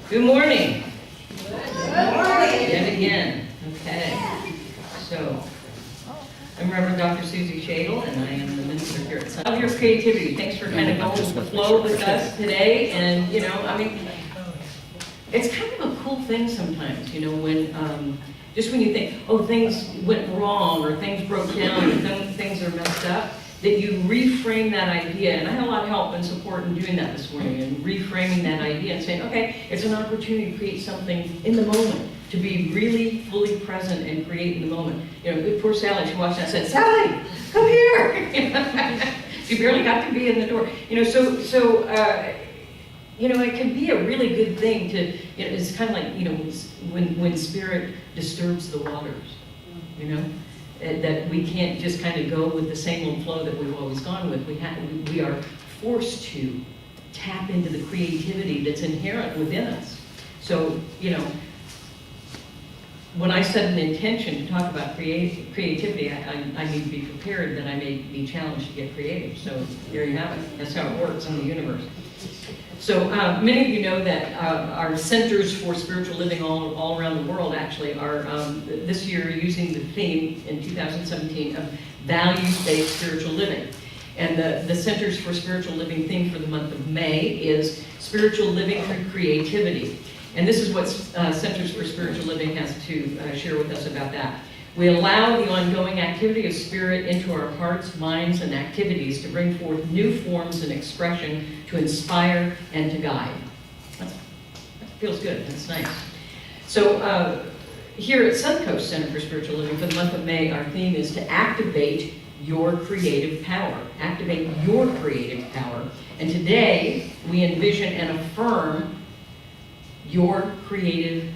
Good morning. Good morning. Yet again. Okay. So, I'm Reverend Dr. Suzi Schadle, and I am the minister here at Suncoast. Love your creativity. Thanks for kind of going with the flow with us today. And, you know, I mean, it's kind of a cool thing sometimes, you know, when, just when you think, oh, things went wrong, or things broke down, or things are messed up, that you reframe that idea. And I had a lot of help and support in doing that this morning, and reframing that idea and saying, okay, it's an opportunity to create something in the moment, to be really fully present and create in the moment. You know, poor Sally, she walked in and said, Sally, come here. She barely got to be in the door. You know, you know, it can be a really good thing to, you know, it's kind of like, you know, when spirit disturbs the waters, you know, that we can't just kind of go with the same old flow that we've always gone with. We are forced to tap into the creativity that's inherent within us. So, you know, when I set an intention to talk about creativity, I need to be prepared that I may be challenged to get creative. So there you have it. That's how it works in the universe. So many of you know that our centers for spiritual living all around the world actually are this year using the theme in 2017 of values-based spiritual living. And the Centers for Spiritual Living theme for the month of May is spiritual living through creativity. And this is what Centers for Spiritual Living has to share with us about that. We allow the ongoing activity of spirit into our hearts, minds, and activities to bring forth new forms and expression to inspire and to guide. That feels good. That's nice. So here at Suncoast Center for Spiritual Living for the month of May, our theme is to activate your creative power. Activate your creative power. And today, we envision and affirm your creative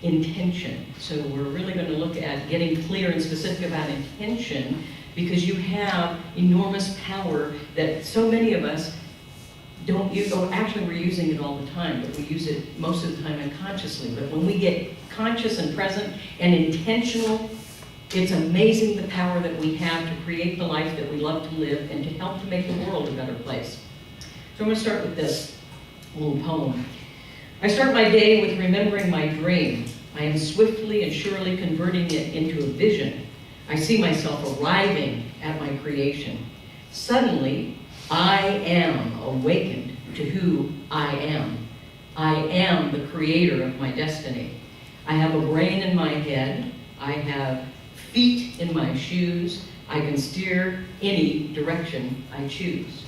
intention. So we're really going to look at getting clear and specific about intention, because you have enormous power that so many of us don't use. Or actually, we're using it all the time, but we use it most of the time unconsciously. But when we get conscious and present and intentional, it's amazing the power that we have to create the life that we love to live and to help to make the world a better place. So I'm going to start with this little poem. I start my day with remembering my dream. I am swiftly and surely converting it into a vision. I see myself arriving at my creation. Suddenly, I am awakened to who I am. I am the creator of my destiny. I have a brain in my head. I have feet in my shoes. I can steer any direction I choose.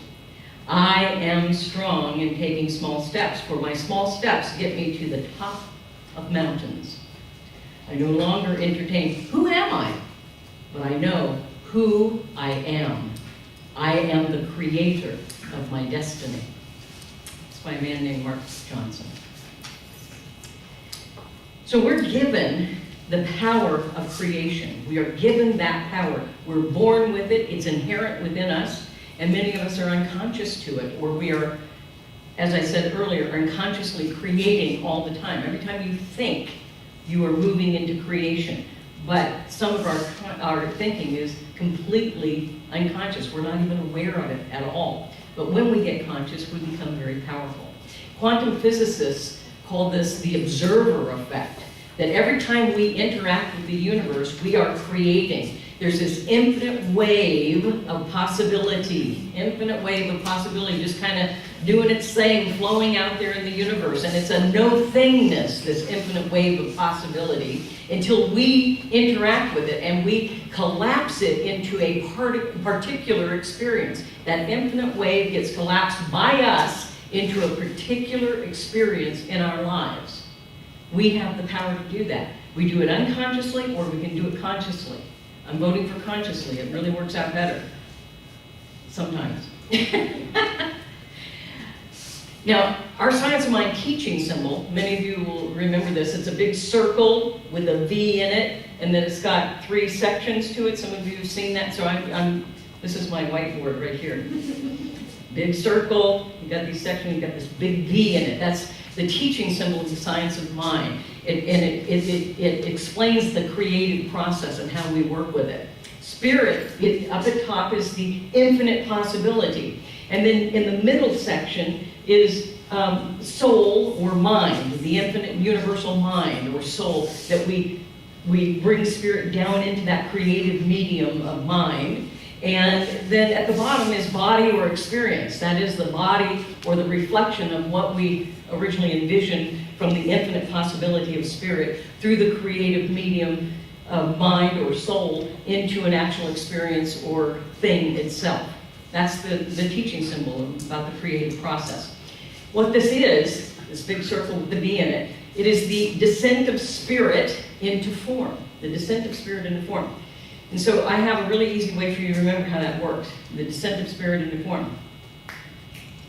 I am strong in taking small steps, for my small steps get me to the top of mountains. I no longer entertain, who am I? But I know who I am. I am the creator of my destiny. It's by a man named Mark Johnson. So we're given the power of creation. We are given that power. We're born with it. It's inherent within us. And many of us are unconscious to it, or we are, as I said earlier, unconsciously creating all the time. Every time you think, you are moving into creation. But some of our thinking is completely unconscious. We're not even aware of it at all. But when we get conscious, we become very powerful. Quantum physicists call this the observer effect, that every time we interact with the universe, we are creating. There's this infinite wave of possibility, just kind of doing its thing, flowing out there in the universe. And it's a no-thingness, this infinite wave of possibility, until we interact with it and we collapse it into a particular experience. That infinite wave gets collapsed by us into a particular experience in our lives. We have the power to do that. We do it unconsciously, or we can do it consciously. I'm voting for consciously. It really works out better. Sometimes. Now, our Science of Mind teaching symbol, many of you will remember this. It's a big circle with a V in it, and then it's got 3 sections to it. Some of you have seen that, so this is my whiteboard right here. Big circle, you've got these sections, you've got this big V in it. That's the teaching symbol of the Science of Mind. It explains the creative process and how we work with it. Spirit, up at top, is the infinite possibility. And then in the middle section is soul or mind, the infinite universal mind or soul, that we bring spirit down into that creative medium of mind. And then at the bottom is body or experience. That is the body or the reflection of what we originally envisioned from the infinite possibility of spirit through the creative medium of mind or soul into an actual experience or thing itself. That's the teaching symbol about the creative process. What this is, this big circle with the B in it, it is the descent of spirit into form. The descent of spirit into form. And so I have a really easy way for you to remember how that works. The descent of spirit into form.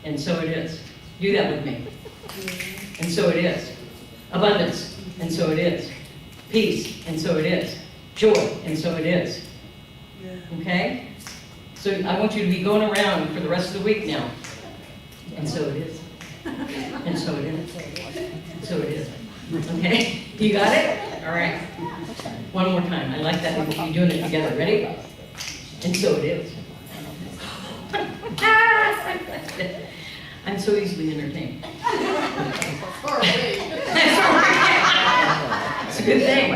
And so it is. Do that with me. And so it is. Abundance. And so it is. Peace. And so it is. Joy. And so it is. Okay? So I want you to be going around for the rest of the week now. And so it is. And so it is. And so it is. Okay? You got it? All right. One more time. I like that you're doing it together. Ready? And so it is. I'm so easily entertained. It's a good thing.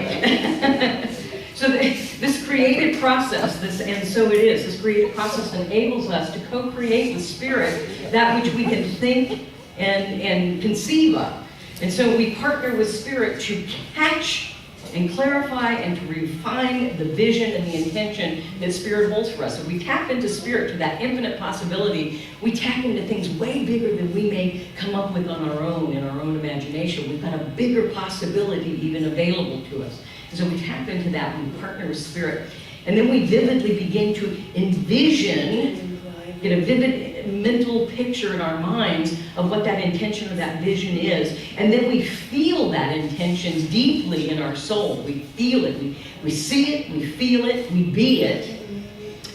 So this creative process, and so it is, this creative process enables us to co-create with spirit that which we can think and conceive of. And so we partner with spirit to catch and clarify and to refine the vision and the intention that spirit holds for us. So we tap into spirit, to that infinite possibility. We tap into things way bigger than we may come up with on our own, in our own imagination. We've got a bigger possibility even available to us. And so we tap into that, we partner with spirit. And then we vividly begin to envision, get a vivid mental picture in our minds of what that intention or that vision is. And then we feel that intention deeply in our soul. We feel it. We see it. We feel it. We be it.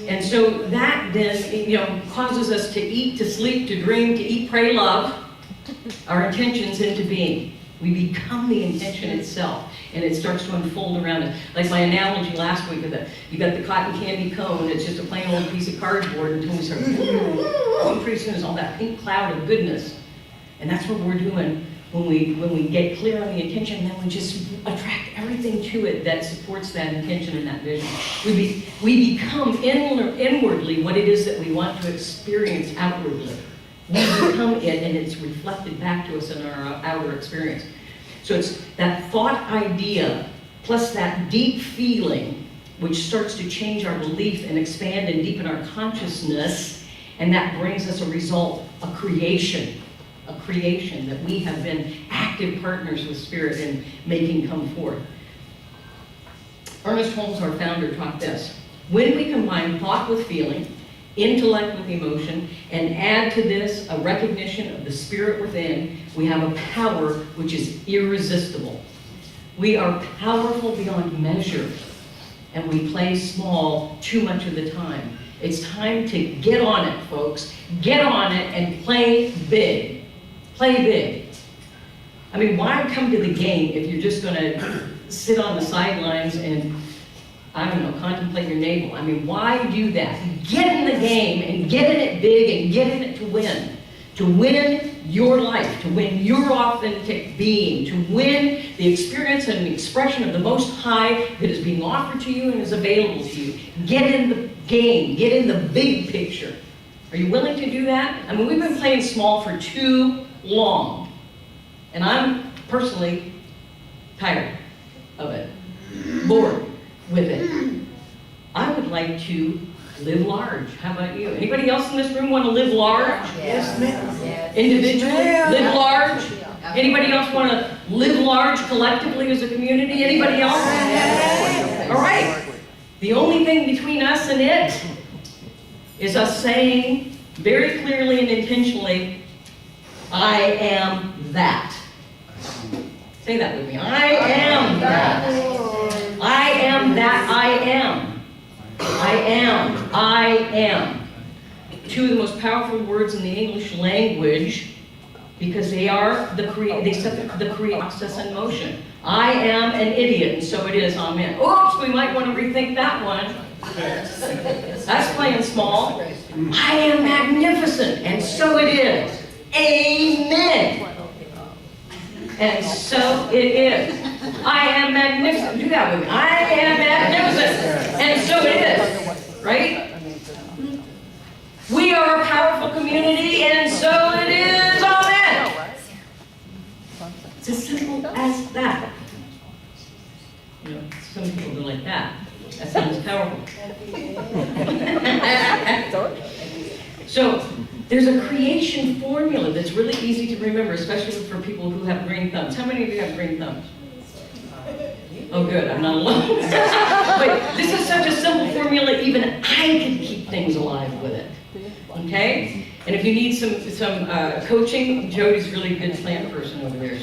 And so that then, causes us to eat, to sleep, to dream, to eat, pray, love our intentions into being. We become the intention itself, and it starts to unfold around us. Like my analogy last week of you got the cotton candy cone, it's just a plain old piece of cardboard until we start, and pretty soon it's all that pink cloud of goodness. And that's what we're doing when we get clear on the intention, and then we just attract everything to it that supports that intention and that vision. We become inwardly what it is that we want to experience outwardly. We become it, and it's reflected back to us in our outer experience. So it's that thought idea plus that deep feeling which starts to change our belief and expand and deepen our consciousness, and that brings us a result, a creation that we have been active partners with spirit in making come forth. Ernest Holmes, our founder, taught this: when we combine thought with feeling, intellect with emotion, and add to this a recognition of the spirit within, we have a power which is irresistible. We are powerful beyond measure, and we play small too much of the time. It's time to get on it, folks. Get on it and play big. Play big. I mean, why come to the game if you're just going to sit on the sidelines and, I don't know, contemplate your navel? I mean, why do that? Get in the game and get in it big and get in it to win. To win your life, to win your authentic being, to win the experience and the expression of the Most High that is being offered to you and is available to you. Get in the game. Get in the big picture. Are you willing to do that? I mean, we've been playing small for too long. And I'm personally tired of it. Bored with it. I would like to live large. How about you? Anybody else in this room want to live large? Yes, ma'am. Individually? Live large? Anybody else want to live large collectively as a community? Anybody else? All right. The only thing between us and it is us saying very clearly and intentionally, I am that. Say that with me. I am that. I am that I am. I am. I am. Two of the most powerful words in the English language, because they are they set the creative process in motion. I am an idiot, and so it is. Amen. Oops, we might want to rethink that one. That's playing small. I am magnificent, and so it is. Amen. And so it is. I am magnificent. Do that with me. I am magnificent. And so it is. Right? We are a powerful community, and so it is. Amen. It's as simple as that. You know, some people go like that. That sounds powerful. So, there's a creation formula that's really easy to remember, especially for people who have green thumbs. How many of you have green thumbs? Oh, good, I'm not alone. But this is such a simple formula, even I can keep things alive with it. Okay? And if you need some coaching, Jody's really a good plant person over there.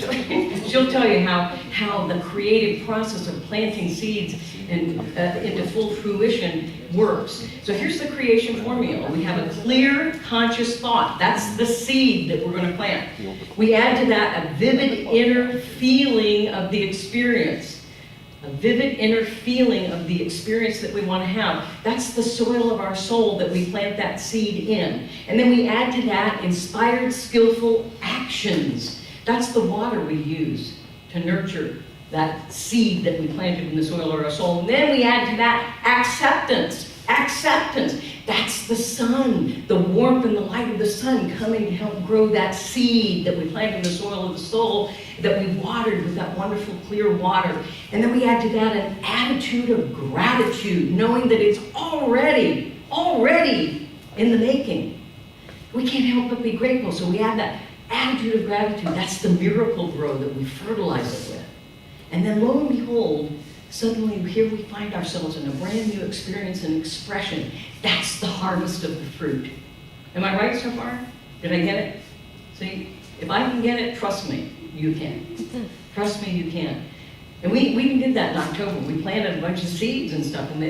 She'll tell you how the creative process of planting seeds and into full fruition works. So here's the creation formula. We have a clear, conscious thought. That's the seed that we're going to plant. We add to that a vivid inner feeling of the experience. A vivid inner feeling of the experience that we want to have. That's the soil of our soul that we plant that seed in. And then we add to that inspired, skillful actions. That's the water we use to nurture that seed that we planted in the soil of our soul. And then we add to that acceptance. Acceptance. That's the sun, the warmth and the light of the sun coming to help grow that seed that we planted in the soil of the soul, that we watered with that wonderful clear water. And then we add to that an attitude of gratitude, knowing that it's already in the making. We can't help but be grateful, so we add that attitude of gratitude. That's the miracle grow that we fertilize it with. And then lo and behold, suddenly here we find ourselves in a brand new experience and expression. That's the harvest of the fruit. Am I right so far? Did I get it? See, if I can get it, trust me, you can. Trust me, you can. And we even did that in October. We planted a bunch of seeds and stuff, and I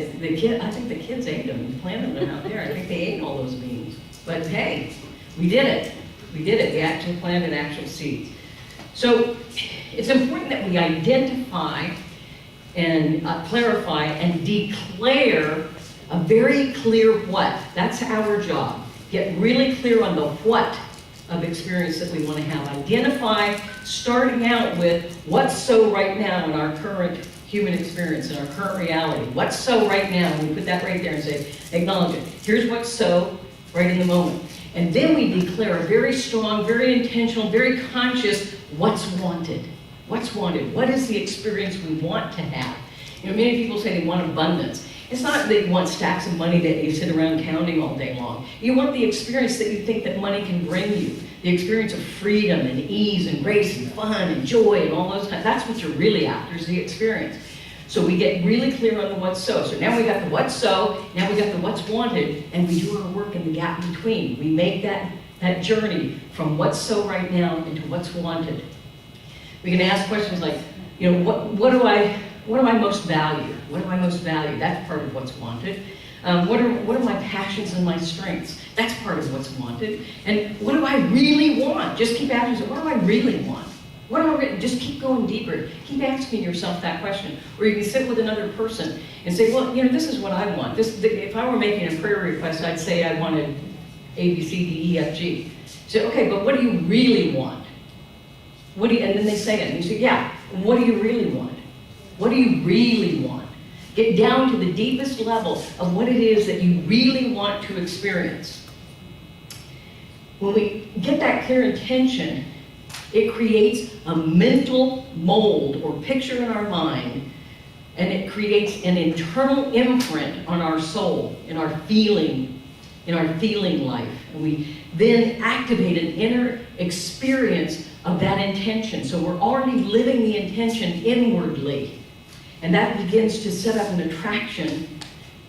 think the kids ate them. We planted them out there. I think they ate all those beans. But hey, we did it. We did it. We actually planted actual seeds. So it's important that we identify and clarify and declare a very clear what. That's our job. Get really clear on the what of experience that we want to have. Identify, starting out with what's so right now in our current human experience, in our current reality. What's so right now? We put that right there and say, acknowledge it. Here's what's so right in the moment. And then we declare a very strong, very intentional, very conscious what's wanted. What's wanted? What is the experience we want to have? You know, many people say they want abundance. It's not that you want stacks of money that you sit around counting all day long. You want the experience that you think that money can bring you. The experience of freedom and ease and grace and fun and joy and all those kinds. That's what you're really after, is the experience. So we get really clear on the what's so. So now we got the what's so, now we got the what's wanted, and we do our work in the gap between. We make that journey from what's so right now into what's wanted. We can ask questions like, you know, what do I most value? What do I most value? That's part of what's wanted. What are my passions and my strengths? That's part of what's wanted. And what do I really want? Just keep asking yourself, what do I really want? Just keep going deeper. Keep asking yourself that question. Or you can sit with another person and say, well, you know, this is what I want. If I were making a prayer request, I'd say I wanted A, B, C, D, E, F, G. So, okay, but what do you really want? And then they say it, and you say, yeah, what do you really want? What do you really want? Get down to the deepest level of what it is that you really want to experience. When we get that clear intention, it creates a mental mold or picture in our mind, and it creates an internal imprint on our soul, in our feeling life. And we then activate an inner experience of that intention. So we're already living the intention inwardly. And that begins to set up an attraction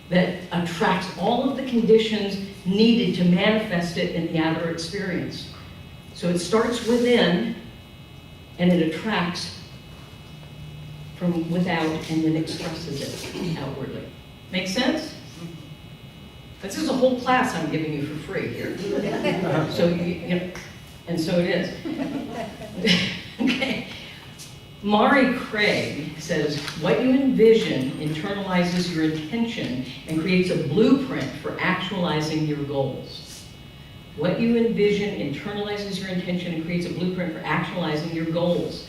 that attracts all of the conditions needed to manifest it in the outer experience. So it starts within, and it attracts from without, and then expresses it outwardly. Make sense? This is a whole class I'm giving you for free here. So, you know, and so it is. Okay. Mari Craig says, what you envision internalizes your intention and creates a blueprint for actualizing your goals. What you envision internalizes your intention and creates a blueprint for actualizing your goals.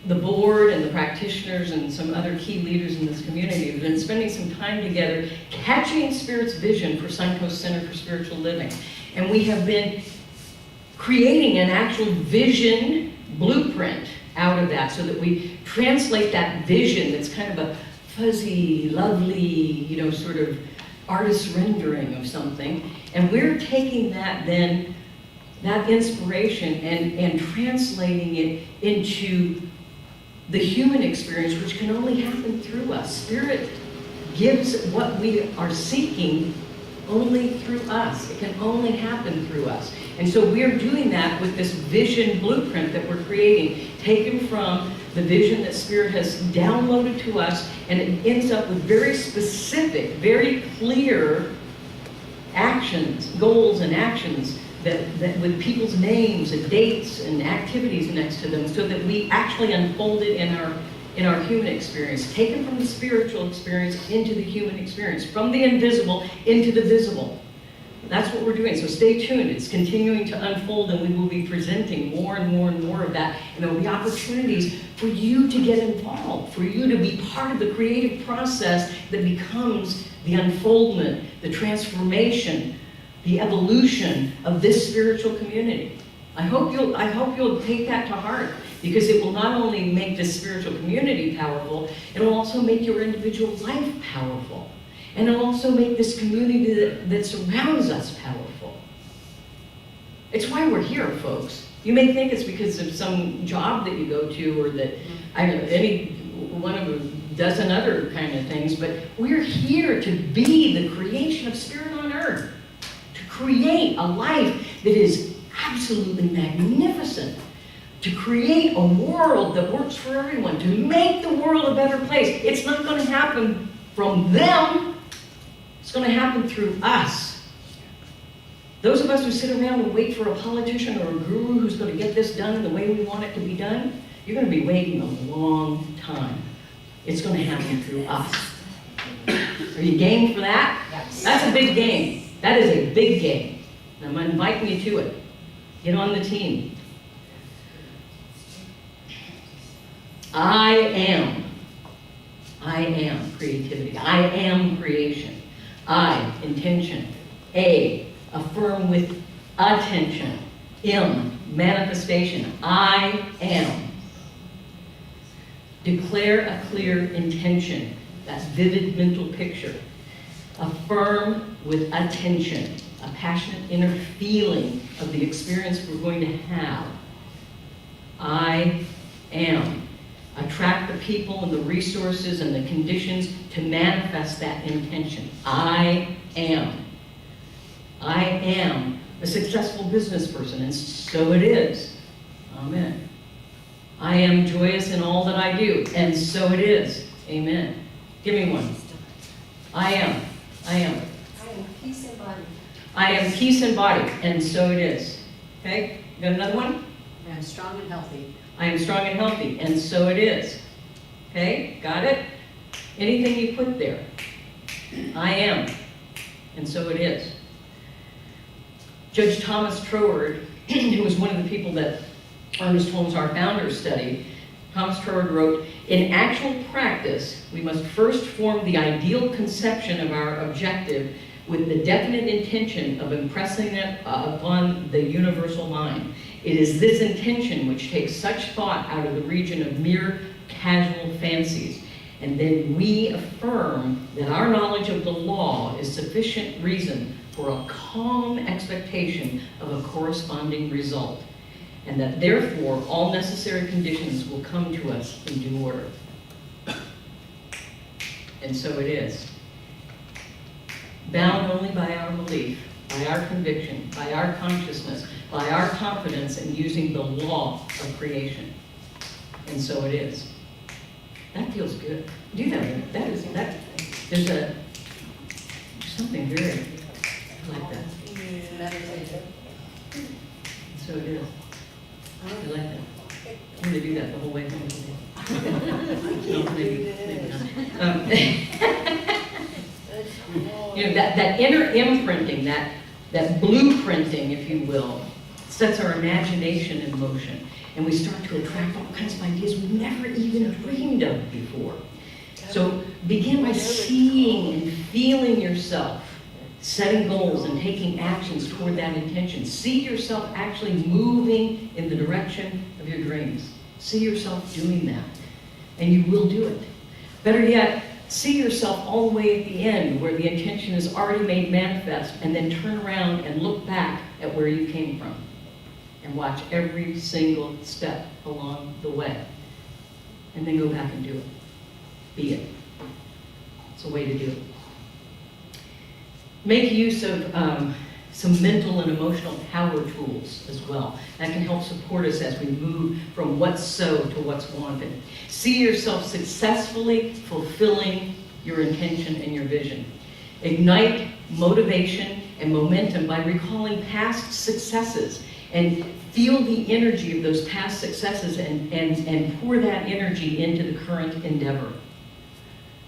The board and the practitioners and some other key leaders in this community have been spending some time together catching Spirit's vision for Suncoast Center for Spiritual Living. And we have been creating an actual vision blueprint out of that so that we translate that vision that's kind of a fuzzy, lovely, sort of artist rendering of something. And we're taking that then, that inspiration and translating it into the human experience, which can only happen through us. Spirit gives what we are seeking only through us. It can only happen through us. And so we're doing that with this vision blueprint that we're creating, taken from the vision that Spirit has downloaded to us, and it ends up with very specific, very clear actions, goals and actions that with people's names and dates and activities next to them, so that we actually unfold it in our human experience, taken from the spiritual experience into the human experience, from the invisible into the visible. That's what we're doing. So stay tuned. It's continuing to unfold, and we will be presenting more and more and more of that. And there will be opportunities for you to get involved, for you to be part of the creative process that becomes the unfoldment, the transformation, the evolution of this spiritual community. I hope you'll take that to heart, because it will not only make this spiritual community powerful, it will also make your individual life powerful. And it'll also make this community that surrounds us powerful. It's why we're here, folks. You may think it's because of some job that you go to, or that, I don't know, any one of a dozen other kind of things, but we're here to be the creation of Spirit on earth. Create a life that is absolutely magnificent, to create a world that works for everyone, to make the world a better place. It's not going to happen from them. It's going to happen through us. Those of us who sit around and wait for a politician or a guru who's going to get this done in the way we want it to be done, you're going to be waiting a long time. It's going to happen through us. Are you game for that? Yes. That's a big game. That is a big game. And I'm inviting you to it. Get on the team. I am creativity. I am creation. I, intention. A, affirm with attention. M, manifestation. I am. Declare a clear intention. That's vivid mental picture. Affirm with attention, a passionate inner feeling of the experience we're going to have. I am. Attract the people and the resources and the conditions to manifest that intention. I am. I am a successful business person, and so it is. Amen. I am joyous in all that I do, and so it is. Amen. Give me one. I am. I am. I am peace in body. I am peace in body, and so it is. Okay? You got another one? I am strong and healthy. I am strong and healthy, and so it is. Okay? Got it? Anything you put there. I am, and so it is. Judge Thomas Troward, who was one of the people that Ernest Holmes, our founder, studied, Thomas Troward wrote, "In actual practice, we must first form the ideal conception of our objective with the definite intention of impressing it upon the universal mind. It is this intention which takes such thought out of the region of mere casual fancies. And then we affirm that our knowledge of the law is sufficient reason for a calm expectation of a corresponding result, and that therefore all necessary conditions will come to us in due order." And so it is. Bound only by our belief, by our conviction, by our consciousness, by our confidence in using the law of creation. And so it is. That feels good. Do that. There's something very, I like that. Meditate. So it is. I like that. I'm going to do that the whole way home today. No, maybe not. You know, that inner imprinting, that blueprinting, if you will, sets our imagination in motion. And we start to attract all kinds of ideas we've never even dreamed of before. So begin by seeing and feeling yourself, setting goals and taking actions toward that intention. See yourself actually moving in the direction of your dreams. See yourself doing that, and you will do it. Better yet, see yourself all the way at the end where the intention is already made manifest, and then turn around and look back at where you came from and watch every single step along the way. And then go back and do it. Be it. It's a way to do it. Make use of some mental and emotional power tools as well. That can help support us as we move from what's so to what's wanted. See yourself successfully fulfilling your intention and your vision. Ignite motivation and momentum by recalling past successes and feel the energy of those past successes and pour that energy into the current endeavor.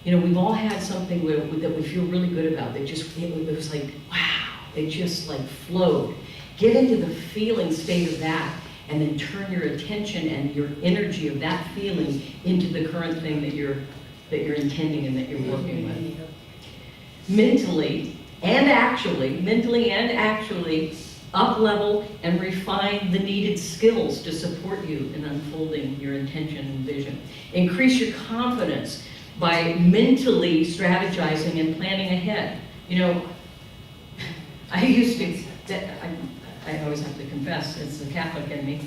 You know, we've all had something that we feel really good about. That just, it was like, wow, it just like flowed. Get into the feeling state of that, and then turn your attention and your energy of that feeling into the current thing that you're intending and that you're working with. Mentally and actually, up-level and refine the needed skills to support you in unfolding your intention and vision. Increase your confidence by mentally strategizing and planning ahead. You know, I used to, I always have to confess, it's the Catholic in me.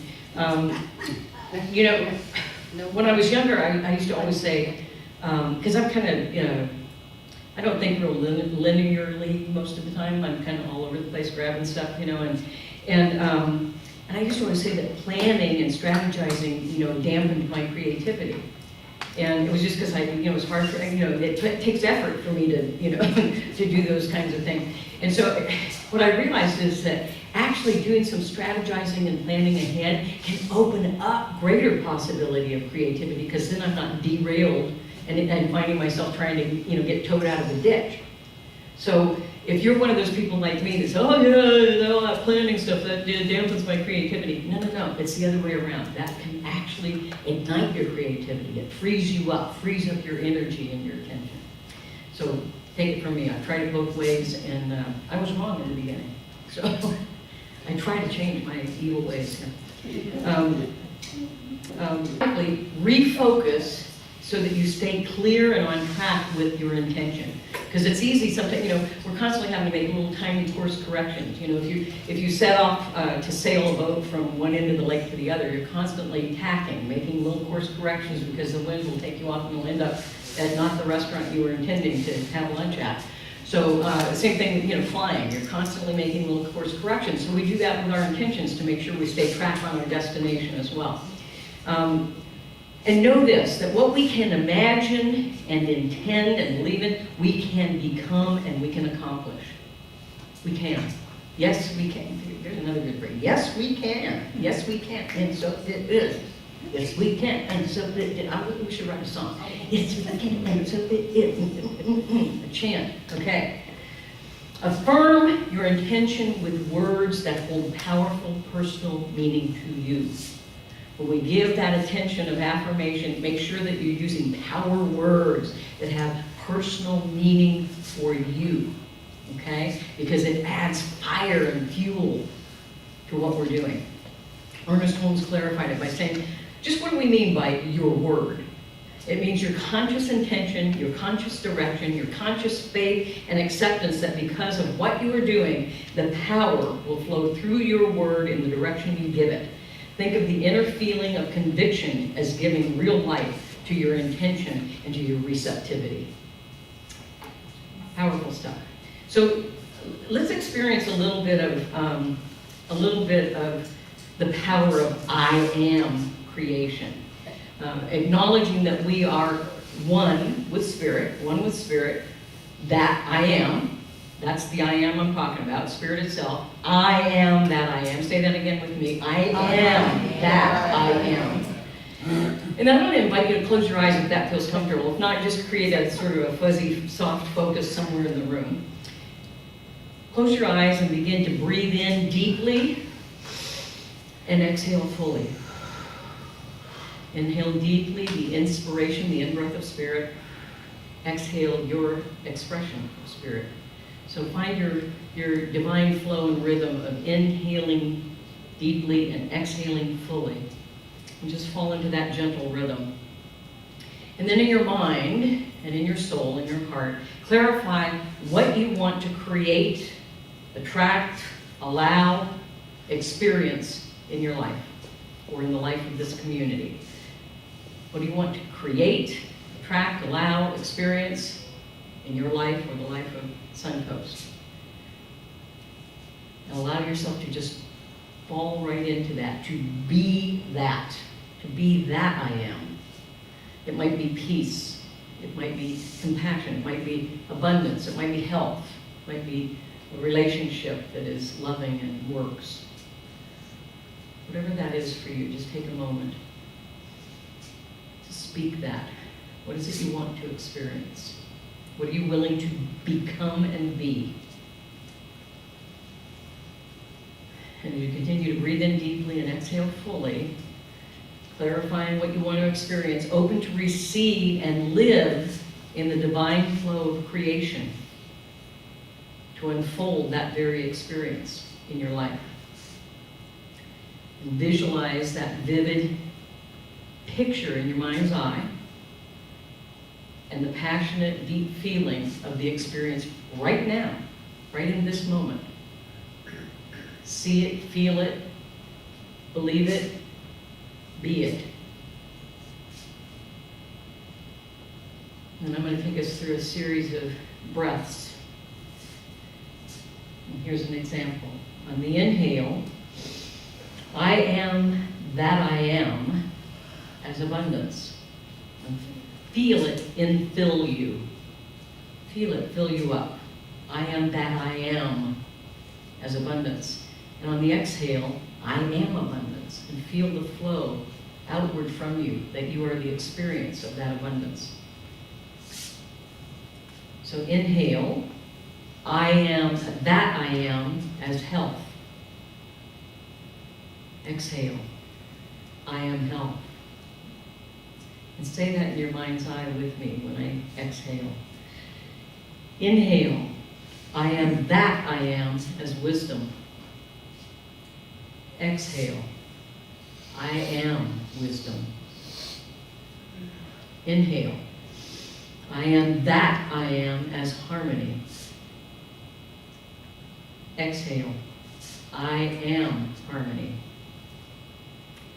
You know, when I was younger, I used to always say, because I'm kind of, you know, I don't think real linearly most of the time. I'm kind of all over the place grabbing stuff, you know, and I used to always say that planning and strategizing, you know, dampened my creativity. And it was just because it was hard for, it takes effort for me to, to do those kinds of things. And so what I realized is that actually doing some strategizing and planning ahead can open up greater possibility of creativity, because then I'm not derailed and finding myself trying to, get towed out of the ditch. So if you're one of those people like me that says, oh yeah, all that planning stuff, that dampens my creativity. No, it's the other way around. That can actually ignite your creativity. It frees you up, frees up your energy and your attention. So take it from me. I tried it both ways, and I was wrong in the beginning. So I try to change my evil ways here. Refocus so that you stay clear and on track with your intention. Because it's easy sometimes, we're constantly having to make little tiny course corrections. If you set off to sail a boat from one end of the lake to the other, you're constantly tacking, making little course corrections, because the wind will take you off and you'll end up at not the restaurant you were intending to have lunch at. So same thing, flying. You're constantly making little course corrections. So we do that with our intentions to make sure we stay track on our destination as well. And know this, that what we can imagine and intend and believe in, we can become and we can accomplish. We can. Yes, we can. There's another good phrase. Yes, we can. Yes, we can. And so it is. Yes, we can. And so it is. We should write a song. Yes, we can. And so it is. A chant. Okay. Affirm your intention with words that hold powerful personal meaning to you. When we give that attention of affirmation, make sure that you're using power words that have personal meaning for you, okay? Because it adds fire and fuel to what we're doing. Ernest Holmes clarified it by saying, just what do we mean by your word? It means your conscious intention, your conscious direction, your conscious faith and acceptance that because of what you are doing, the power will flow through your word in the direction you give it. Think of the inner feeling of conviction as giving real life to your intention and to your receptivity. Powerful stuff. So let's experience a little bit of the power of I am creation. Acknowledging that we are one with spirit, that I am. That's the I am I'm talking about, spirit itself. I am that I am. Say that again with me. I am that I am. And I'm going to invite you to close your eyes if that feels comfortable. If not, just create a sort of a fuzzy, soft focus somewhere in the room. Close your eyes and begin to breathe in deeply and exhale fully. Inhale deeply, the inspiration, the in-breath of spirit. Exhale your expression of spirit. So find your divine flow and rhythm of inhaling deeply and exhaling fully. And just fall into that gentle rhythm. And then in your mind and in your soul, in your heart, clarify what you want to create, attract, allow, experience in your life or in the life of this community. What do you want to create, attract, allow, experience in your life or the life of Suncoast? And allow yourself to just fall right into that, to be that I am. It might be peace, it might be compassion, it might be abundance, it might be health, it might be a relationship that is loving and works. Whatever that is for you, just take a moment to speak that. What is it you want to experience? What are you willing to become and be? And as you continue to breathe in deeply and exhale fully, clarifying what you want to experience, open to receive and live in the divine flow of creation, to unfold that very experience in your life. And visualize that vivid picture in your mind's eye and the passionate, deep feeling of the experience right now, right in this moment. See it, feel it, believe it, be it. And I'm going to take us through a series of breaths. And here's an example. On the inhale, I am that I am as abundance. And feel it infill you. Feel it fill you up. I am that I am as abundance. And on the exhale, I am abundance. And feel the flow outward from you, that you are the experience of that abundance. So inhale, I am that I am as health. Exhale, I am health. And say that in your mind's eye with me when I exhale. Inhale, I am that I am as wisdom. Exhale, I am wisdom. Inhale, I am that I am as harmony. Exhale, I am harmony.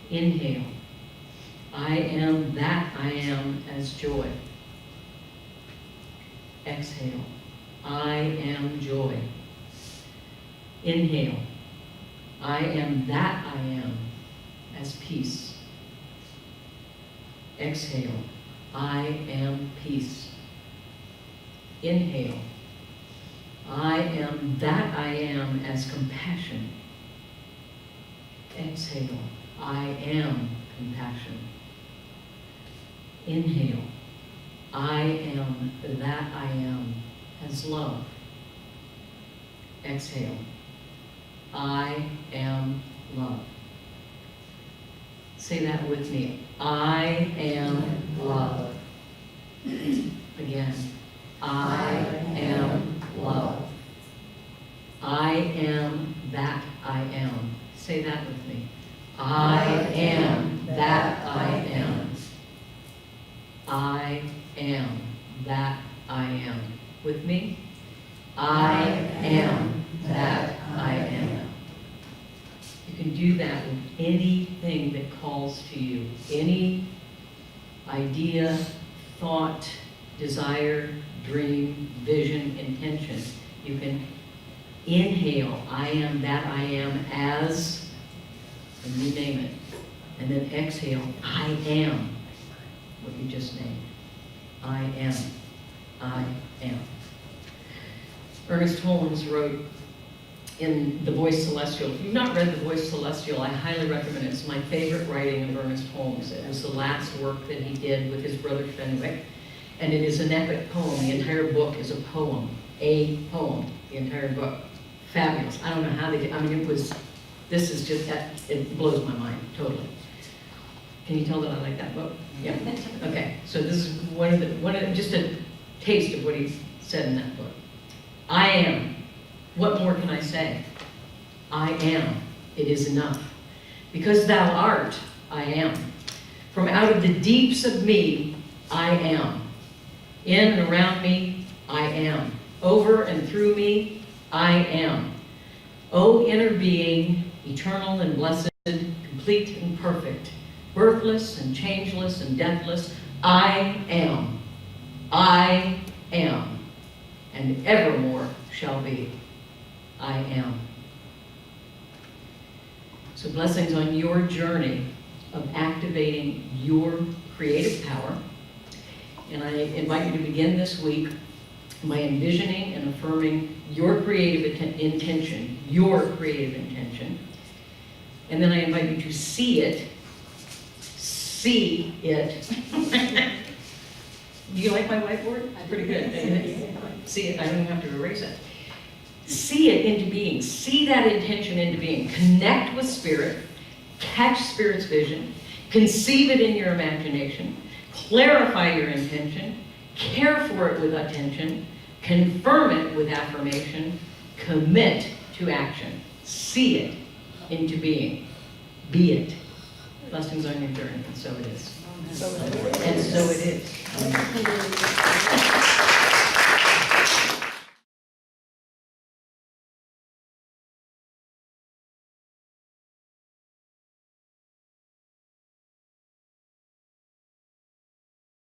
Inhale, I am that I am as joy. Exhale, I am joy. Inhale, I am that I am as peace. Exhale, I am peace. Inhale, I am that I am as compassion. Exhale, I am compassion. Inhale, I am that I am as love. Exhale, I am love. Say that with me. I am love. Again. I am love. I am that I am. Say that with me. I am that I am. I am that I am. With me? I am that I am. You can do that with anything that calls to you. Any idea, thought, desire, dream, vision, intention. You can inhale, I am that I am as, and you name it. And then exhale, I am what you just named. I am. I am. Ernest Holmes wrote, in The Voice Celestial. If you've not read The Voice Celestial, I highly recommend it. It's my favorite writing of Ernest Holmes. It was the last work that he did with his brother Fenwick, and it is an epic poem. The entire book is a poem, the entire book. Fabulous. I don't know how they did, this is just, it blows my mind, totally. Can you tell that I like that book? Yeah. Okay, so this is just a taste of what he said in that book. I am. What more can I say? I am. It is enough. Because thou art, I am. From out of the deeps of me, I am. In and around me, I am. Over and through me, I am. O inner being, eternal and blessed, complete and perfect, birthless and changeless and deathless, I am. I am. And evermore shall be. I am. So blessings on your journey of activating your creative power. And I invite you to begin this week by envisioning and affirming your creative intention, And then I invite you to see it. See it. Do you like my whiteboard? Pretty good. See it, I don't even have to erase it. See it into being. See that intention into being. Connect with Spirit. Catch Spirit's vision. Conceive it in your imagination. Clarify your intention. Care for it with attention. Confirm it with affirmation. Commit to action. See it into being. Be it. Blessings on your journey, and so it is. And so it is.